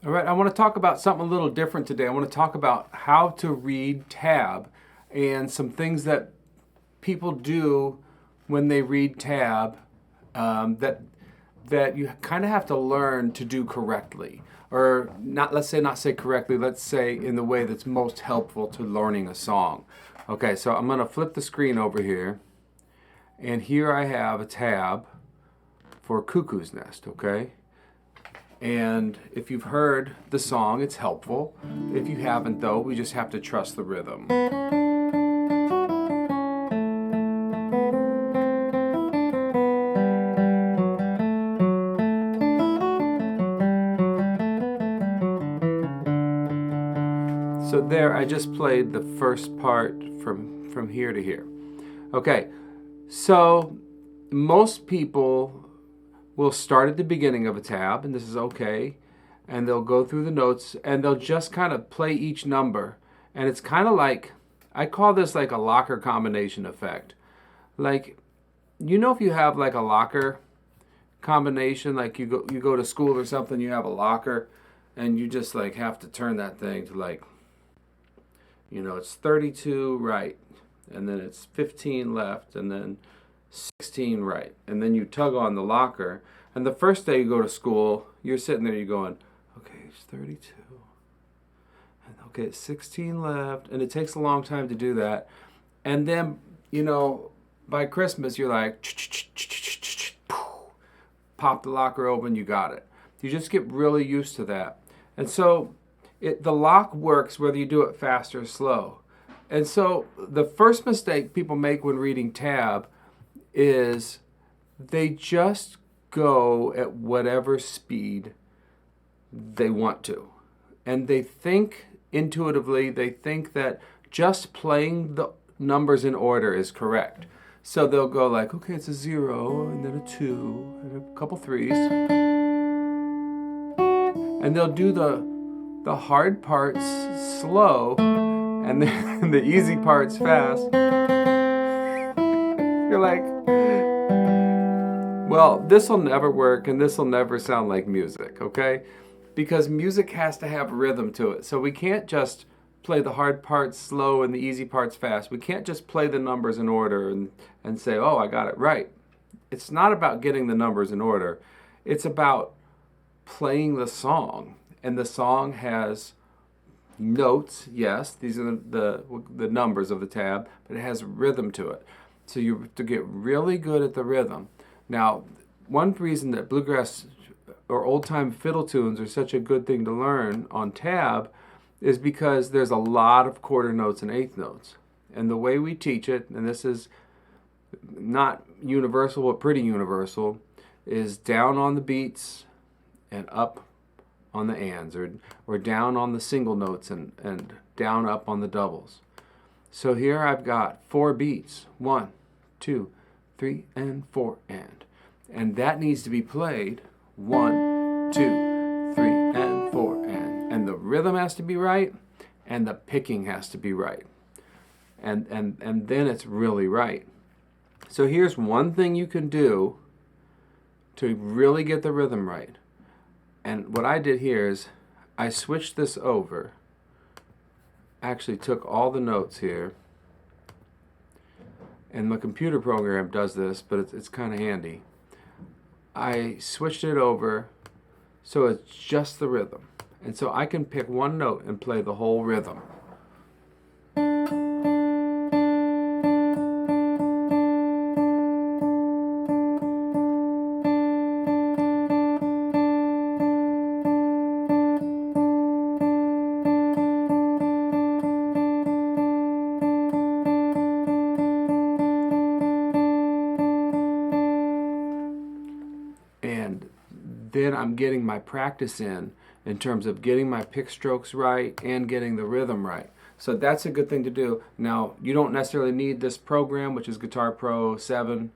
All right, I want to talk about something a little different today. I want to talk about how to read tab and some things that people do when they read tab that you kind of have to learn to do correctly, or not. Let's say not say correctly. Let's say in the way that's most helpful to learning a song. Okay, so I'm going to flip the screen over here, and here I have a tab for Cuckoo's Nest. Okay. And if you've heard the song, it's helpful. If you haven't, though, we just have to trust the rhythm. So there, I just played the first part from here to here. Okay, so most people will start at the beginning of a tab, and this is okay, and they'll go through the notes, and they'll just kind of play each number. And it's kind of like, I call this like a locker combination effect. Like, if you have like a locker combination, like you go to school or something, you have a locker, and you just like have to turn that thing to like, it's 32 right, and then it's 15 left, and then 16 right, and then you tug on the locker. And the first day you go to school, you're sitting there, you're going, okay, it's 32, and okay, it's 16 left, and it takes a long time to do that. And then, by Christmas, you're like, pop the locker open, you got it. You just get really used to that. And so the lock works whether you do it fast or slow. And so the first mistake people make when reading tab is they just go at whatever speed they want to. And they think intuitively, they think that just playing the numbers in order is correct. So they'll go like, okay, it's a 0, and then a 2, and a couple 3s. And they'll do the hard parts slow, and then the easy parts fast. You're like, well, this will never work, and this will never sound like music, okay? Because music has to have rhythm to it. So we can't just play the hard parts slow and the easy parts fast. We can't just play the numbers in order and say, oh, I got it right. It's not about getting the numbers in order. It's about playing the song. And the song has notes, yes, these are the numbers of the tab, but it has rhythm to it. So you have to get really good at the rhythm. Now, one reason that bluegrass or old-time fiddle tunes are such a good thing to learn on tab is because there's a lot of quarter notes and eighth notes. And the way we teach it, and this is not universal but pretty universal, is down on the beats and up on the ands, or down on the single notes and down up on the doubles. So here I've got 4 beats, 1, 2, 3, and 4, and that needs to be played 1, 2, 3, and 4, and the rhythm has to be right, and the picking has to be right, and then it's really right. So here's one thing you can do to really get the rhythm right. And what I did here is I switched this over. Actually took all the notes here. And the computer program does this, but it's kind of handy. I switched it over so it's just the rhythm. And so I can pick one note and play the whole rhythm. And then I'm getting my practice in terms of getting my pick strokes right and getting the rhythm right. So that's a good thing to do. Now, you don't necessarily need this program, which is Guitar Pro 7,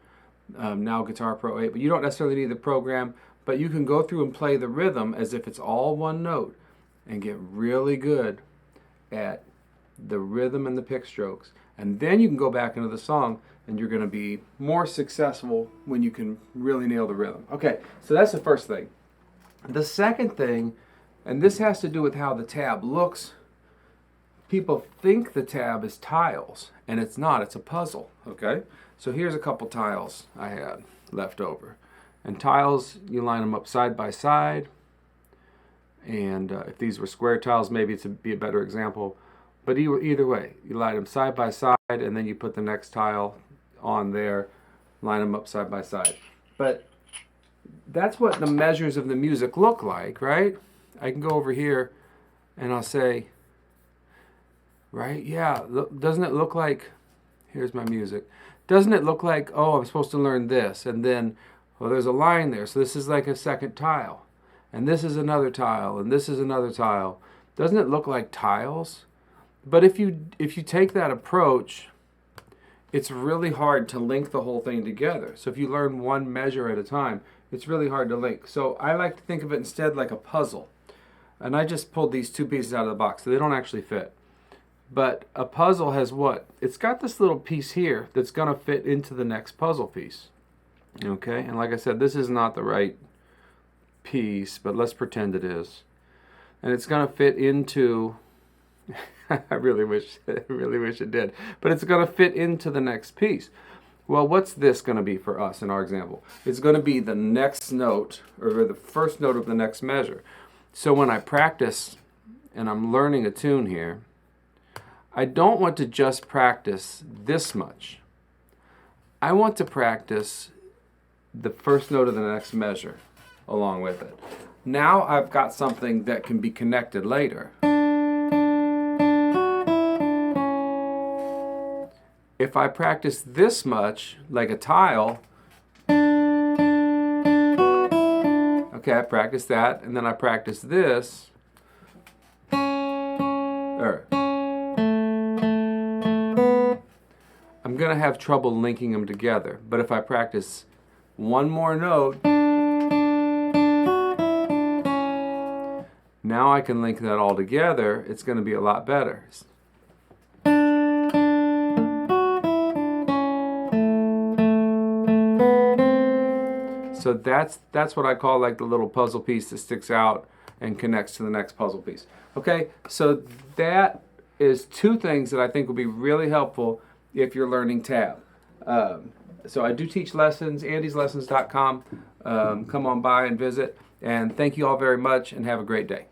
now Guitar Pro 8, but you don't necessarily need the program, but you can go through and play the rhythm as if it's all one note and get really good at the rhythm and the pick strokes. And then you can go back into the song and you're going to be more successful when you can really nail the rhythm. Okay, so that's the first thing. The second thing And this has to do with how the tab looks. People think the tab is tiles, and it's not. It's a puzzle, okay? So here's a couple tiles I had left over. And tiles, you line them up side by side. And if these were square tiles, maybe to be a better example. But either way, you line them side by side, and then you put the next tile on there, line them up side by side. But that's what the measures of the music look like, right? I can go over here and I'll say, right, yeah, doesn't it look like, here's my music, doesn't it look like, oh, I'm supposed to learn this, and then, well, there's a line there, so this is like a second tile, and this is another tile, and this is another tile. Doesn't it look like tiles? But if you take that approach, it's really hard to link the whole thing together. So if you learn one measure at a time, it's really hard to link. So I like to think of it instead like a puzzle. And I just pulled these two pieces out of the box, so they don't actually fit. But a puzzle has what? It's got this little piece here that's going to fit into the next puzzle piece. Okay, and like I said, this is not the right piece, but let's pretend it is. And it's going to fit into, I really wish it did, but it's going to fit into the next piece. Well, what's this going to be for us in our example? It's going to be the next note, or the first note of the next measure. So when I practice and I'm learning a tune here, I don't want to just practice this much. I want to practice the first note of the next measure along with it. Now I've got something that can be connected later. If I practice this much, like a tile, okay, I practice that, and then I practice this, I'm going to have trouble linking them together. But if I practice one more note, now I can link that all together. It's going to be a lot better. So that's what I call like the little puzzle piece that sticks out and connects to the next puzzle piece. Okay, so that is two things that I think will be really helpful if you're learning tab. So I do teach lessons, andyslessons.com. Come on by and visit. And thank you all very much, and have a great day.